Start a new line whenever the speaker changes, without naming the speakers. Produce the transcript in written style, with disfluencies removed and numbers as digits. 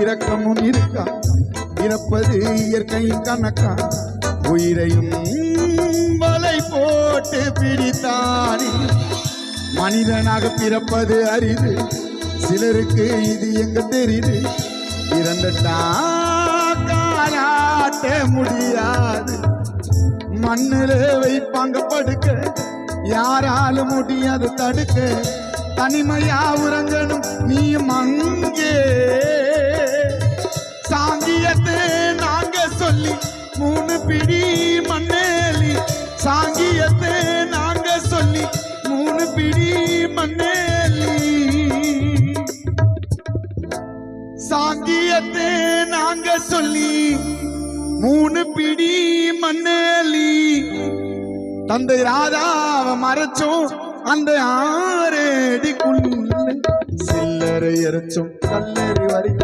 இரக்கமும் இருக்கா இறப்பது இயற்கையின் கணக்கா உயிரையும் வலை போட்டு பிடித்தானே மனிதனாக பிறப்பது அரிது சிலருக்கு இது எங்க தெரியுது இறந்துட்டா காணாட்ட முடியாது மண்ணில் வைப்பாங்க படுக்க யாராலும் முடியாது தடுக்க தனிமையா உறங்கணும் நீயும் அங்கே சாங்கியத்தை நாங்க சொல்லி 3 பிடி மண்ணேலி சாங்கியத்தை நாங்க சொல்லி 3 பிடி மண்ணேலி சாங்கியத்தை நாங்க சொல்லி 3 பிடி மண்ணேலி தந்தை ராதாவை மறைச்சோம் அந்த 6 அடிக்குள்ள சில்லறை எரிச்சும் கல்லறி வரை